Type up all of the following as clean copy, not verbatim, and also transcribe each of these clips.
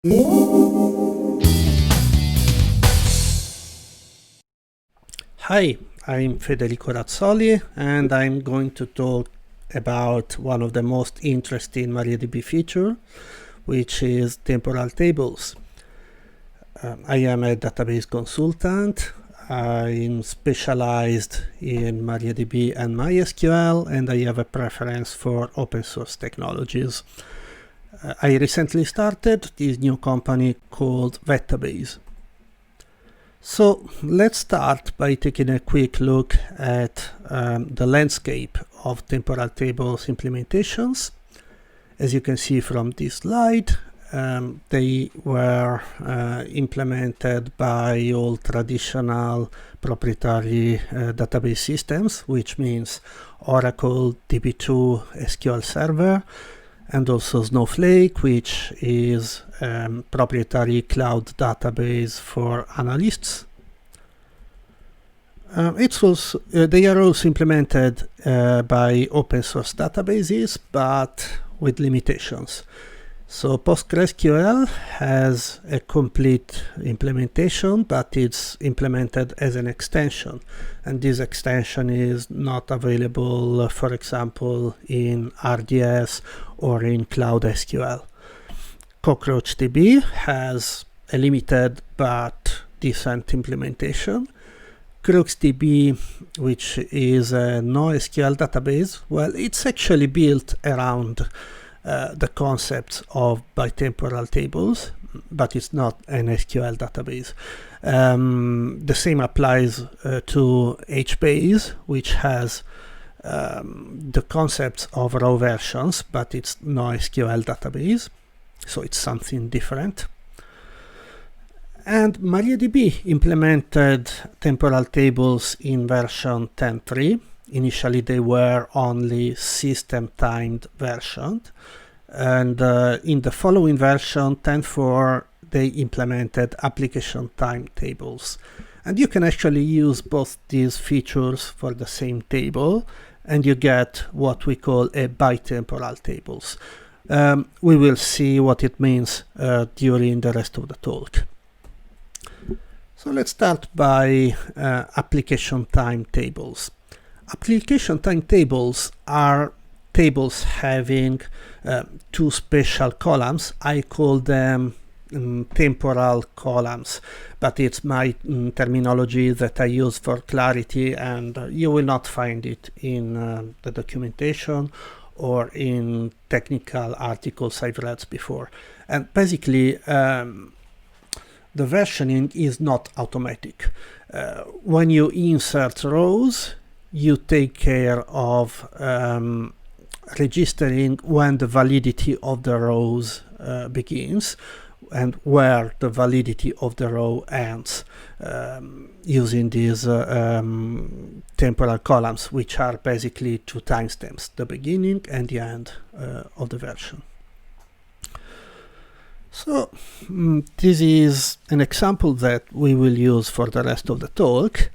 Hi, I'm Federico Razzoli, and I'm going to talk about one of the most interesting MariaDB feature, which is temporal tables. I am a database consultant. I'm specialized in MariaDB and MySQL, and I have a preference for open source technologies. I recently started this new company called Database. So let's start by taking a quick look at the landscape of temporal tables implementations. As you can see from this slide, they were implemented by all traditional proprietary database systems, which means Oracle, DB2, SQL Server, and also Snowflake, which is proprietary cloud database for analysts. They are also implemented by open source databases, but with limitations. So PostgreSQL has a complete implementation, but it's implemented as an extension. And this extension is not available, for example, in RDS or in Cloud SQL. CockroachDB has a limited but decent implementation. CruxDB, which is a NoSQL database, well, it's actually built around the concepts of bitemporal tables, but it's not an SQL database. The same applies to HBase, which has the concepts of raw versions, but it's no SQL database, so it's something different. And MariaDB implemented temporal tables in version 10.3. Initially, they were only system-timed version, and in the following version, 10.4, they implemented application time tables. And you can actually use both these features for the same table, and you get what we call a bitemporal tables. We will see what it means during the rest of the talk. So let's start by application time tables. Application time tables are tables having two special columns. I call them temporal columns, but it's my terminology that I use for clarity, and you will not find it in the documentation or in technical articles I've read before. And basically, the versioning is not automatic. When you insert rows, you take care of registering when the validity of the rows begins and where the validity of the row ends, using these temporal columns, which are basically two timestamps, the beginning and the end of the version. So this is an example that we will use for the rest of the talk.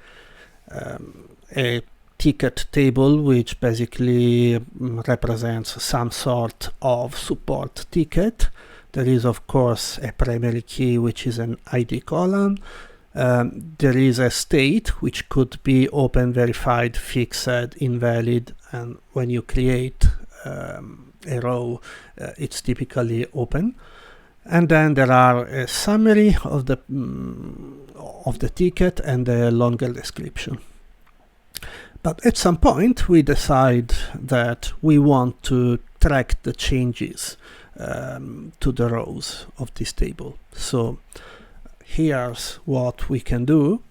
A ticket table, which basically represents some sort of support ticket. There is, of course, a primary key, which is an ID column. There is a state, which could be open, verified, fixed, invalid, and when you create a row, it's typically open. And then there are a summary of the ticket and a longer description. But at some point, we decide that we want to track the changes to the rows of this table. So here's what we can do.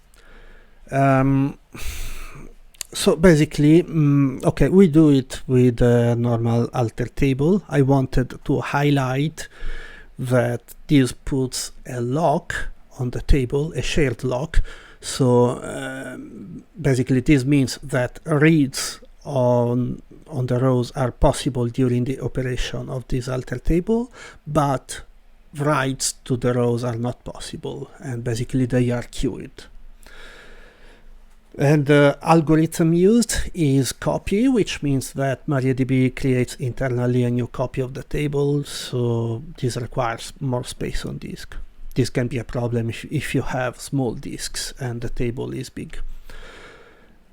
So basically, okay, we do it with a normal alter table. I wanted to highlight that this puts a lock on the table, a shared lock. So basically this means that reads on the rows are possible during the operation of this alter table, but writes to the rows are not possible, and basically they are queued. And the algorithm used is copy, which means that MariaDB creates internally a new copy of the table, so this requires more space on disk. This can be a problem if you have small disks and the table is big.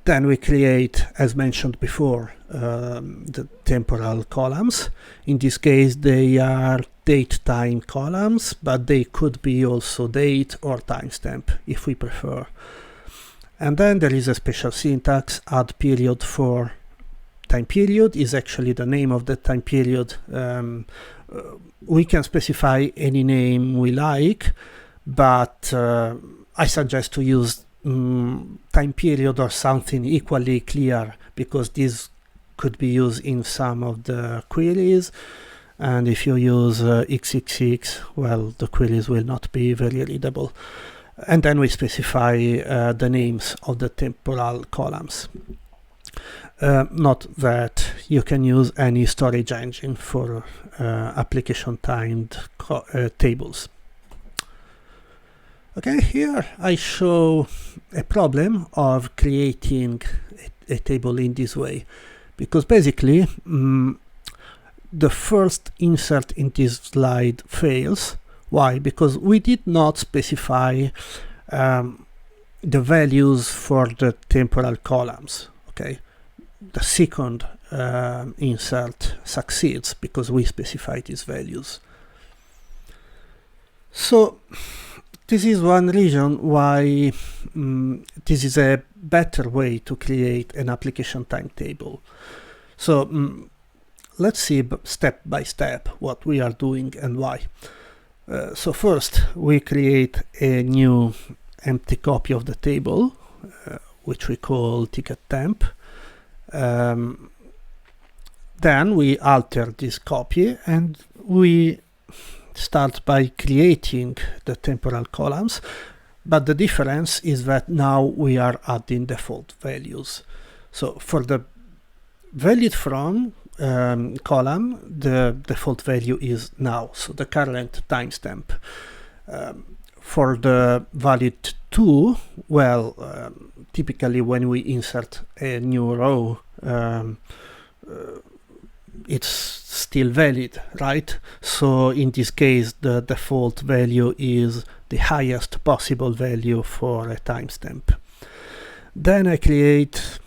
Then we create, as mentioned before, the temporal columns. In this case, they are date-time columns, but they could be also date or timestamp if we prefer. And then there is a special syntax, add period for time period is actually the name of the time period. We can specify any name we like, but I suggest to use time period or something equally clear, because this could be used in some of the queries, and if you use XXX, well, the queries will not be very readable. And then we specify the names of the temporal columns. Note that you can use any storage engine for application timed tables. Okay, here I show a problem of creating a table in this way, because basically the first insert in this slide fails. Why? Because we did not specify the values for the temporal columns. Okay, the second insert succeeds because we specify these values. So this is one reason why this is a better way to create an application timetable. So let's see step by step what we are doing and why. So first we create a new empty copy of the table, which we call ticket temp. Then we alter this copy and we start by creating the temporal columns, but the difference is that now we are adding default values. So for the valid from column, the default value is now, so the current timestamp. For the valid to, well, typically when we insert a new row, it's still valid, right? So in this case, the default value is the highest possible value for a timestamp. Then I create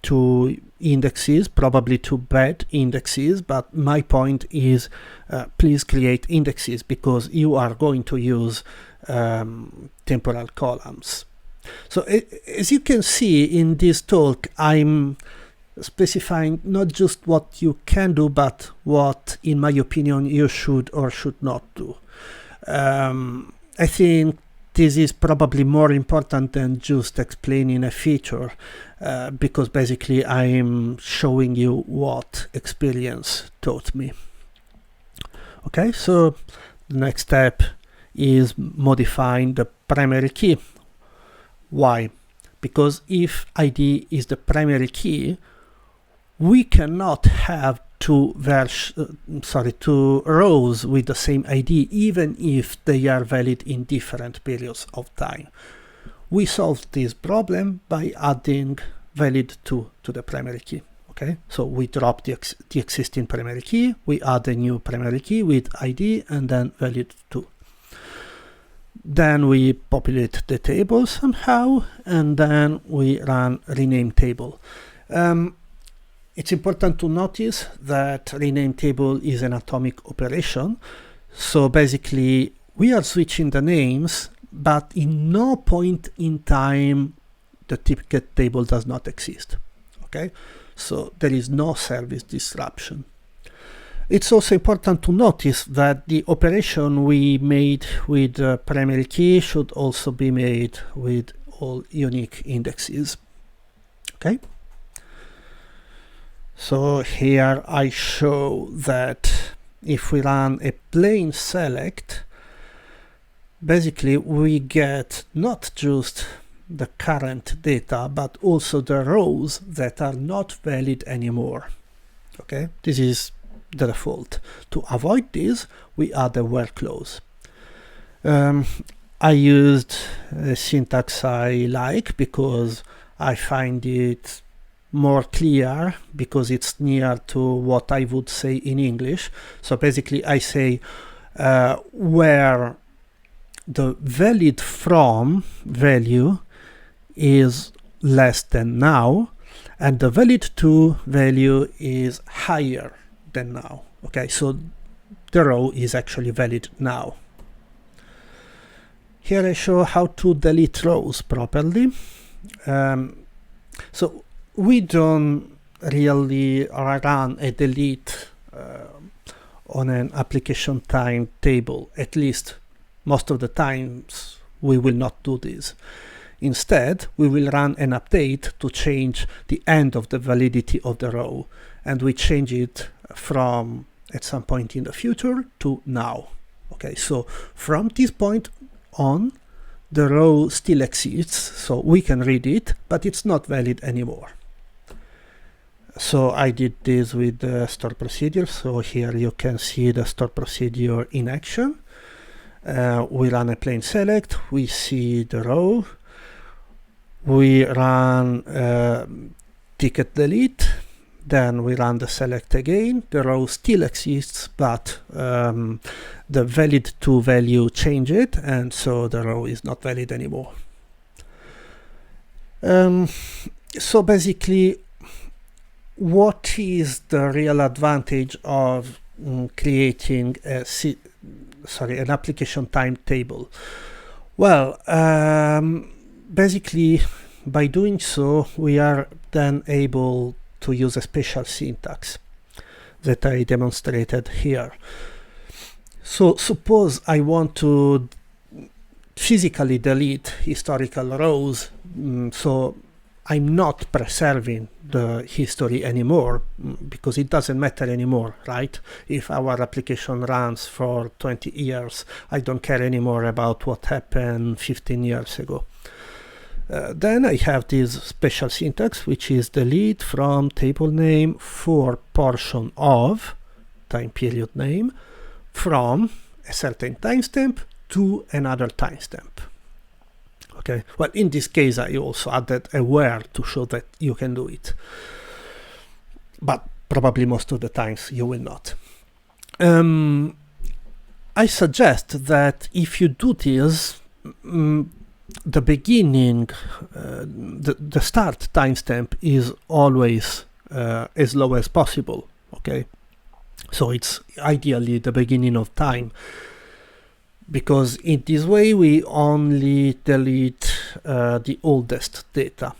two indexes, probably two bad indexes, but my point is please create indexes because you are going to use temporal columns. So as you can see in this talk, I'm specifying not just what you can do, but what, in my opinion, you should or should not do. I think this is probably more important than just explaining a feature, because basically I'm showing you what experience taught me. Okay, so the next step is modifying the primary key. Why? Because if ID is the primary key, we cannot have two rows with the same ID, even if they are valid in different periods of time. We solved this problem by adding valid to the primary key. Okay, so we drop the existing primary key, we add a new primary key with ID and then valid to. Then we populate the table somehow, and then we run rename table. It's important to notice that rename table is an atomic operation. So basically we are switching the names, but in no point in time the ticket table does not exist. Okay, so there is no service disruption. It's also important to notice that the operation we made with the primary key should also be made with all unique indexes. Okay. So here I show that if we run a plain select, basically we get not just the current data, but also the rows that are not valid anymore. Okay, this is the default. To avoid this, we add a where clause. I used a syntax I like because I find it more clear because it's near to what I would say in English. So basically I say where the valid from value is less than now, and the valid to value is higher than now. Okay, so the row is actually valid now. Here I show how to delete rows properly. So we don't really run a delete on an application time table. At least most of the times we will not do this. Instead, we will run an update to change the end of the validity of the row, and we change it from at some point in the future to now. Okay, so from this point on, the row still exists, so we can read it, but it's not valid anymore. So I did this with the store procedure. So here you can see the store procedure in action. We run a plain select, we see the row, we run ticket delete, then we run the select again. The row still exists, but the valid to value changed, and so the row is not valid anymore. So basically, what is the real advantage of creating an application timetable? Well, basically, by doing so, we are then able to use a special syntax that I demonstrated here. So suppose I want to physically delete historical rows, so I'm not preserving the history anymore because it doesn't matter anymore, right? If our application runs for 20 years, I don't care anymore about what happened 15 years ago. Then I have this special syntax, which is delete from table name for portion of time period name from a certain timestamp to another timestamp. Okay, well, in this case, I also added a where to show that you can do it, but probably most of the times you will not. I suggest that if you do this, the beginning, the start timestamp is always as low as possible. Okay, so it's ideally the beginning of time, because in this way we only delete the oldest data.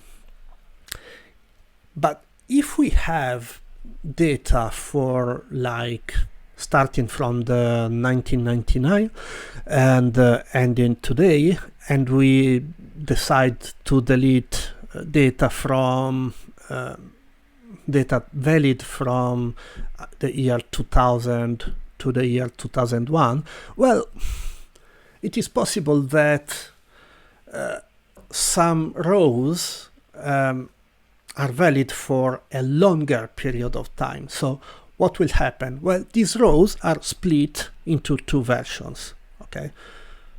But if we have data for like starting from the 1999 and ending today, and we decide to delete data from data valid from the year 2000 to the year 2001, well, it is possible that some rows are valid for a longer period of time. So what will happen? Well, these rows are split into two versions. Okay,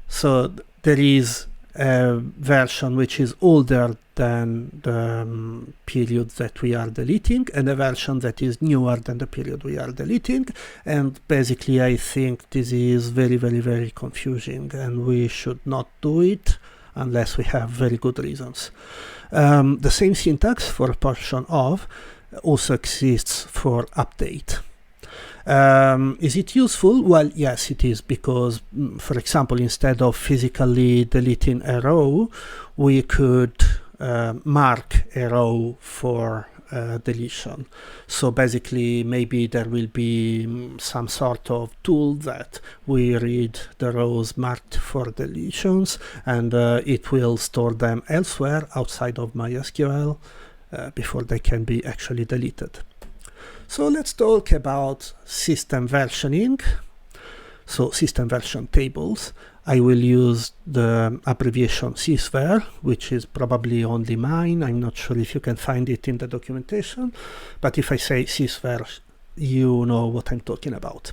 so there is a version which is older than the period that we are deleting, and a version that is newer than the period we are deleting. And basically, I think this is very, very, very confusing, and we should not do it unless we have very good reasons. The same syntax for portion of also exists for update. Is it useful? Well, yes, it is, because, for example, instead of physically deleting a row, we could mark a row for deletion. So basically, maybe there will be some sort of tool that we read the rows marked for deletions, and it will store them elsewhere outside of MySQL before they can be actually deleted. So let's talk about system versioning. So system version tables. I will use the abbreviation Sysver, which is probably only mine. I'm not sure if you can find it in the documentation, but if I say Sysver, you know what I'm talking about.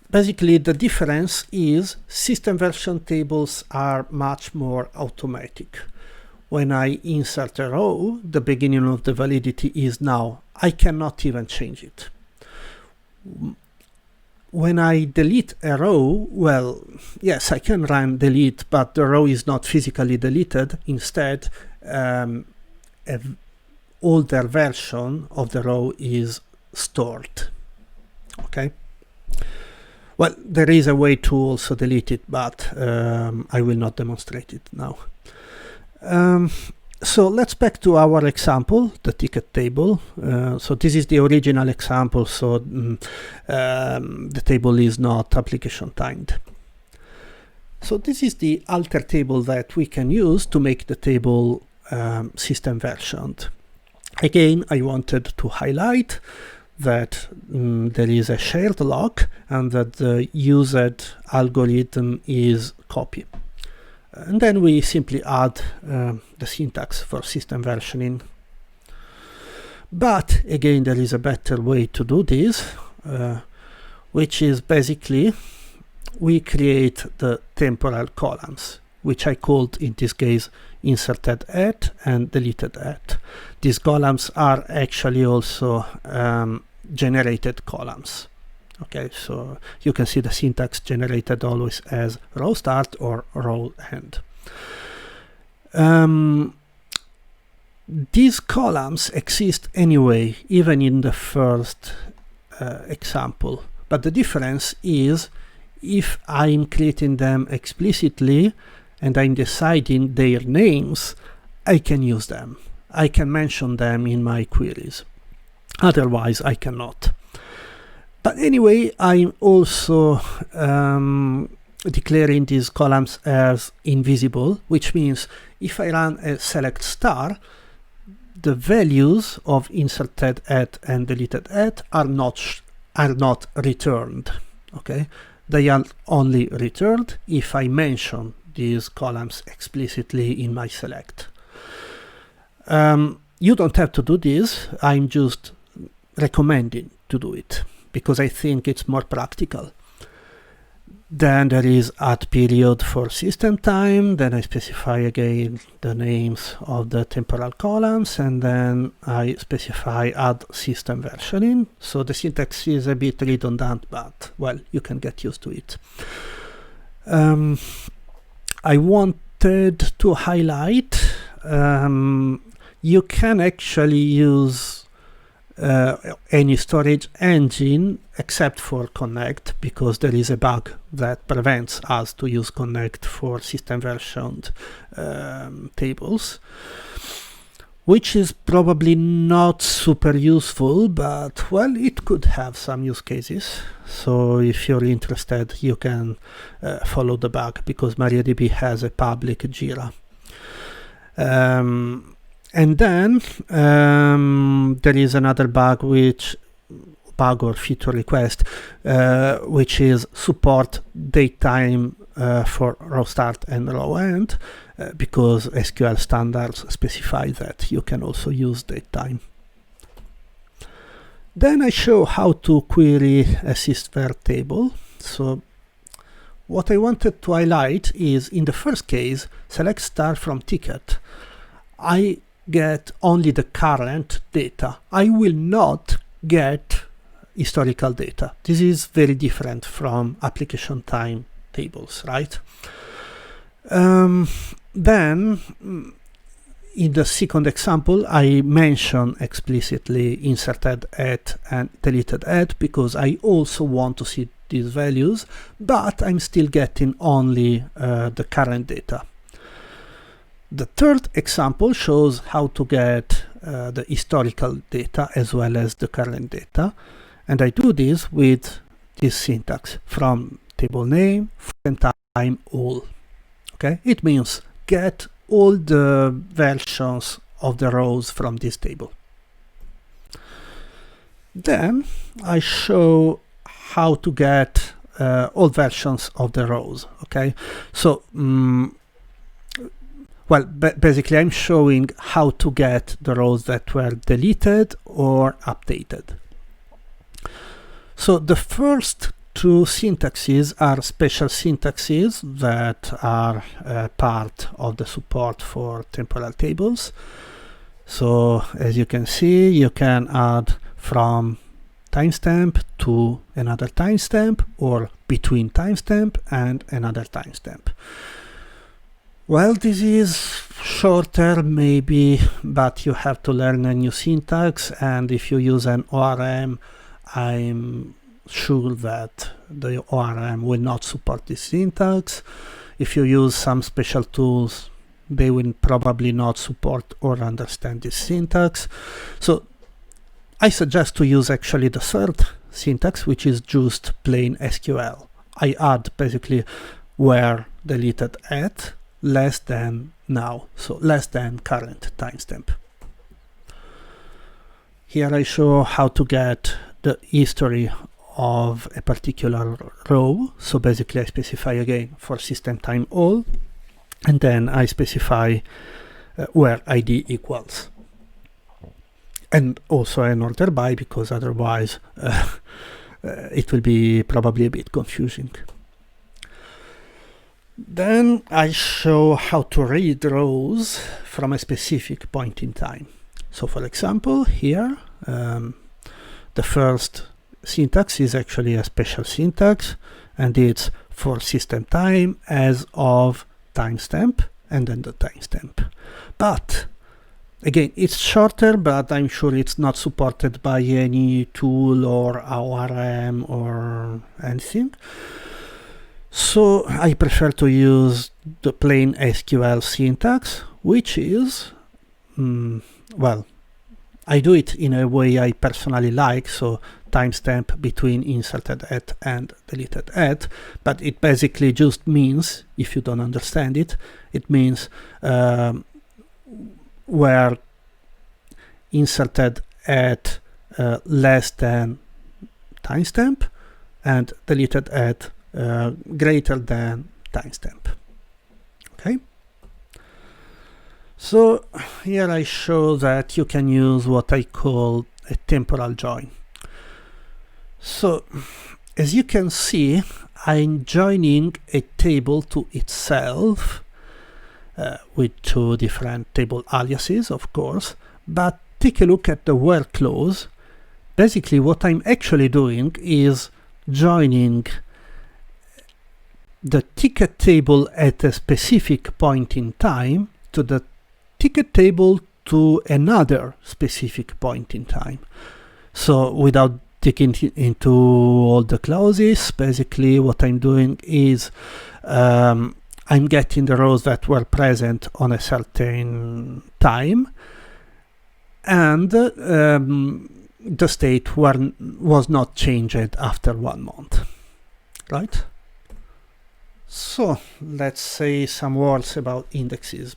Basically, the difference is system version tables are much more automatic. when I insert a row, the beginning of the validity is now. I cannot even change it. When I delete a row, well, yes, I can run delete, but the row is not physically deleted. Instead, an older version of the row is stored. Okay. Well, there is a way to also delete it, but I will not demonstrate it now. So let's back to our example, the ticket table. So this is the original example, so the table is not application timed. So this is the alter table that we can use to make the table system versioned. Again, I wanted to highlight that there is a shared lock and that the used algorithm is copy. And then we simply add the syntax for system versioning. But again, there is a better way to do this, which is basically we create the temporal columns, which I called in this case inserted at and deleted at. These columns are actually also generated columns. Okay, so you can see the syntax generated always as row start or row end. These columns exist anyway, even in the first example. But the difference is if I'm creating them explicitly and I'm deciding their names, I can use them. I can mention them in my queries. Otherwise, I cannot. But anyway, I'm also declaring these columns as invisible, which means if I run a select star, the values of inserted at and deleted at are not returned. Okay, they are only returned if I mention these columns explicitly in my select. You don't have to do this. I'm just recommending to do it, because I think it's more practical. Then there is add period for system time. Then I specify again the names of the temporal columns, and then I specify add system versioning. So the syntax is a bit redundant, but well, you can get used to it. I wanted to highlight you can actually use any storage engine except for Connect, because there is a bug that prevents us to use Connect for system versioned tables, which is probably not super useful, but well, it could have some use cases. So if you're interested, you can follow the bug, because MariaDB has a public Jira. And then there is another bug or feature request, which is support datetime for row start and row end, because SQL standards specify that you can also use datetime. Then I show how to query a Sysver table. So what I wanted to highlight is, in the first case, select star from ticket, I get only the current data. I will not get historical data. This is very different from application time tables, right? Then in the second example, I mention explicitly inserted at and deleted at, because I also want to see these values, but I'm still getting only the current data. The third example shows how to get the historical data as well as the current data. And I do this with this syntax: from table name, and time, all. Okay, it means get all the versions of the rows from this table. Then I show how to get all versions of the rows. Okay, so well, basically I'm showing how to get the rows that were deleted or updated. So the first two syntaxes are special syntaxes that are part of the support for temporal tables. So as you can see, you can add from timestamp to another timestamp, or between timestamp and another timestamp. Well, this is shorter maybe, but you have to learn a new syntax, and if you use an ORM, I'm sure that the ORM will not support this syntax. If you use some special tools, they will probably not support or understand this syntax. So I suggest to use actually the third syntax, which is just plain SQL. I add basically where deleted at less than now, so less than current timestamp. Here I show how to get the history of a particular row. So basically I specify again for system time all, and then I specify where ID equals. And also an order by, because otherwise it will be probably a bit confusing. Then I show how to read rows from a specific point in time. So for example, here the first syntax is actually a special syntax, and it's for system time as of timestamp and then the timestamp. But again, it's shorter, but I'm sure it's not supported by any tool or ORM or anything. So I prefer to use the plain SQL syntax, which is, well, I do it in a way I personally like, so timestamp between inserted at and deleted at, but it basically just means, if you don't understand it, it means where inserted at less than timestamp and deleted at greater than timestamp. Okay. So here I show that you can use what I call a temporal join. So as you can see, I'm joining a table to itself with two different table aliases, of course, but take a look at the where clause. Basically what I'm actually doing is joining the ticket table at a specific point in time to the ticket table to another specific point in time. So without digging into all the clauses, basically what I'm doing is I'm getting the rows that were present on a certain time, and the state was not changed after 1 month, right? So let's say some words about indexes.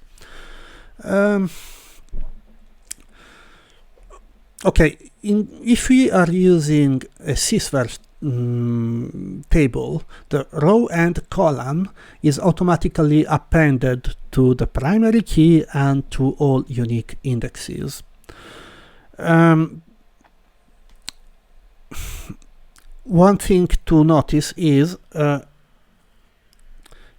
Okay, if we are using a Sysver table, the row and column is automatically appended to the primary key and to all unique indexes. One thing to notice is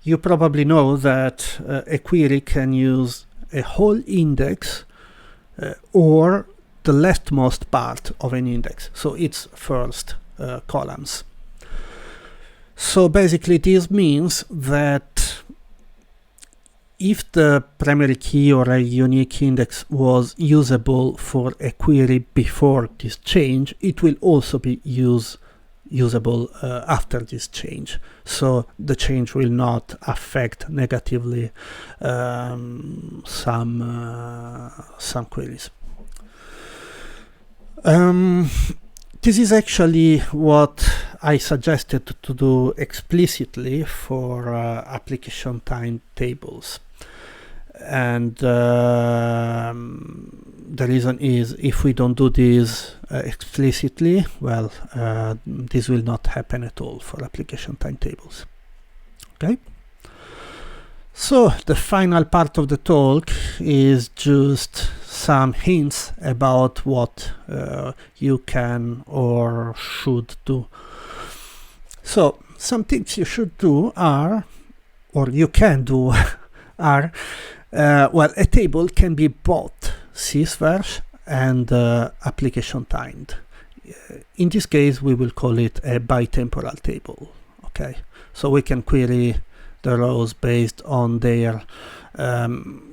you probably know that a query can use a whole index or the leftmost part of an index, so its first columns. So basically this means that if the primary key or a unique index was usable for a query before this change, it will also be usable after this change. So the change will not affect negatively some queries. This is actually what I suggested to do explicitly for application time tables. And the reason is, if we don't do this explicitly, well, this will not happen at all for application time tables. Okay? So the final part of the talk is just some hints about what you can or should do. So some things you should do are, or you can do, are, well, a table can be both Sysver and application timed. In this case, we will call it a bitemporal table. Okay, so we can query the rows based on their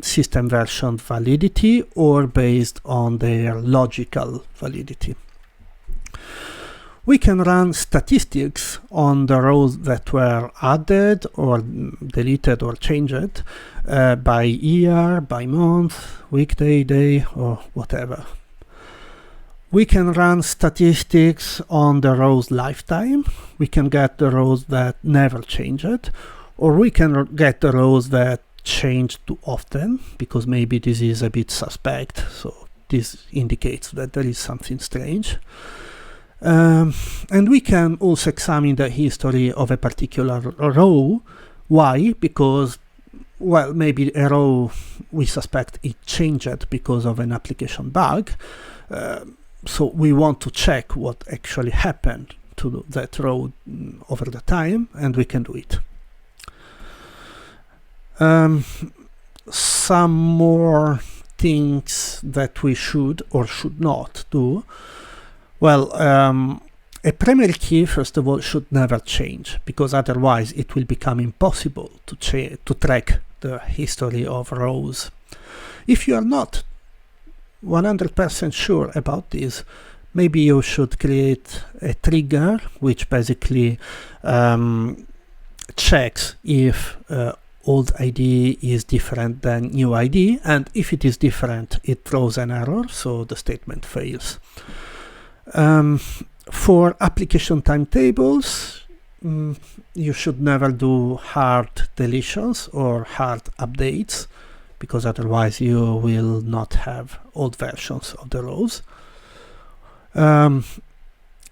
system version validity or based on their logical validity. We can run statistics on the rows that were added or deleted or changed by year, by month, weekday, day, or whatever. We can run statistics on the row's lifetime. We can get the rows that never changed, or we can get the rows that change too often, because maybe this is a bit suspect, so this indicates that there is something strange. And we can also examine the history of a particular row. Why? Because, well, maybe a row we suspect it changed because of an application bug. So we want to check what actually happened to that row over the time, and we can do it. Some more things that we should or should not do. Well, a primary key, first of all, should never change, because otherwise it will become impossible to track the history of rows. If you are not 100% sure about this, maybe you should create a trigger which basically checks if old ID is different than new ID, and if it is different, it throws an error, so the statement fails. For application timetables, you should never do hard deletions or hard updates, because otherwise you will not have old versions of the rows.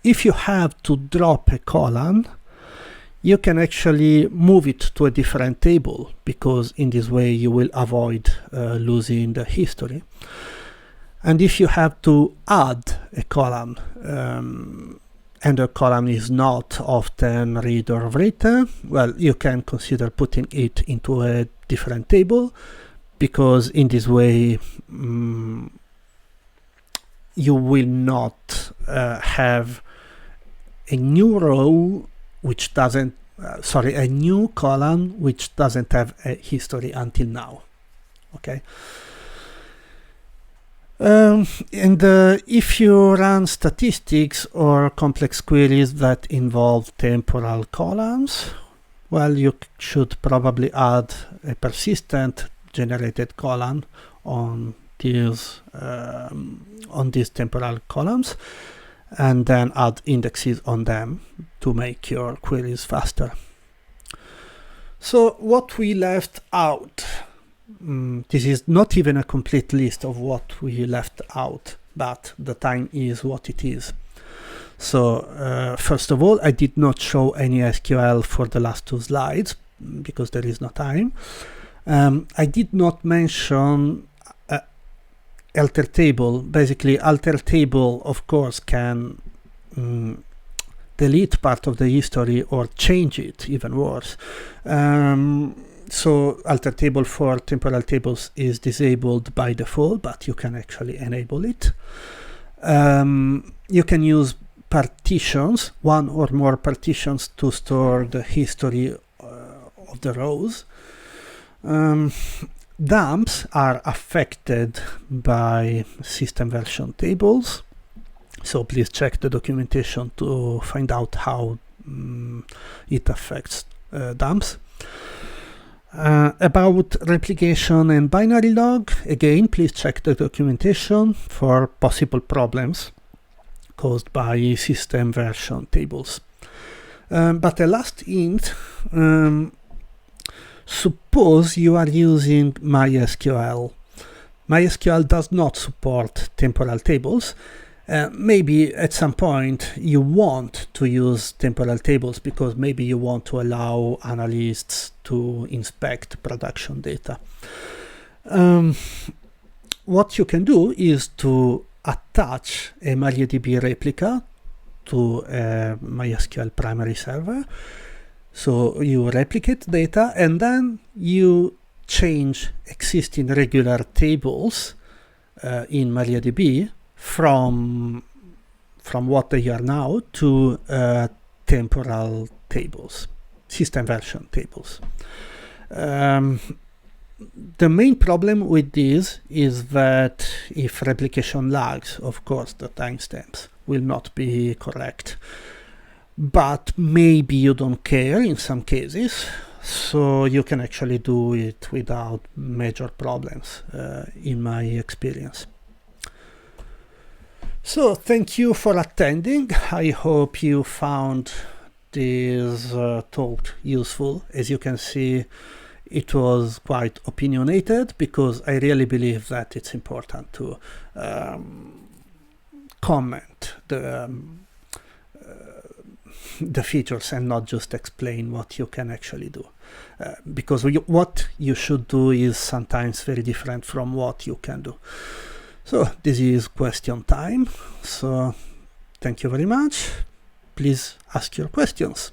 If you have to drop a column, you can actually move it to a different table, because in this way you will avoid losing the history. And if you have to add a column, and the column is not often read or written, well, you can consider putting it into a different table, because in this way you will not have a new row which doesn't, a new column which doesn't have a history until now. Okay. And if you run statistics or complex queries that involve temporal columns, well, you should probably add a persistent generated column on these temporal columns, and then add indexes on them to make your queries faster. So what we left out, this is not even a complete list of what we left out, but the time is what it is. So first of all, I did not show any SQL for the last two slides because there is no time. I did not mention alter table. Basically, alter table, of course, can delete part of the history or change it, even worse. So alter table for temporal tables is disabled by default, but you can actually enable it. You can use partitions, one or more partitions, to store the history of the rows. Dumps are affected by system version tables, so please check the documentation to find out how it affects dumps. About replication and binary log, again, please check the documentation for possible problems caused by system version tables. But a last hint, suppose you are using MySQL. MySQL does not support temporal tables. Maybe at some point you want to use temporal tables because maybe you want to allow analysts to inspect production data. What you can do is to attach a MariaDB replica to a MySQL primary server. So you replicate data and then you change existing regular tables in MariaDB from what they are now to temporal tables, system version tables. The main problem with this is that if replication lags, of course, the timestamps will not be correct. But maybe you don't care in some cases, so you can actually do it without major problems, in my experience. So thank you for attending. I hope you found this talk useful. As you can see, it was quite opinionated because I really believe that it's important to comment the features and not just explain what you can actually do. Because what you should do is sometimes very different from what you can do. So this is question time. So thank you very much. Please ask your questions.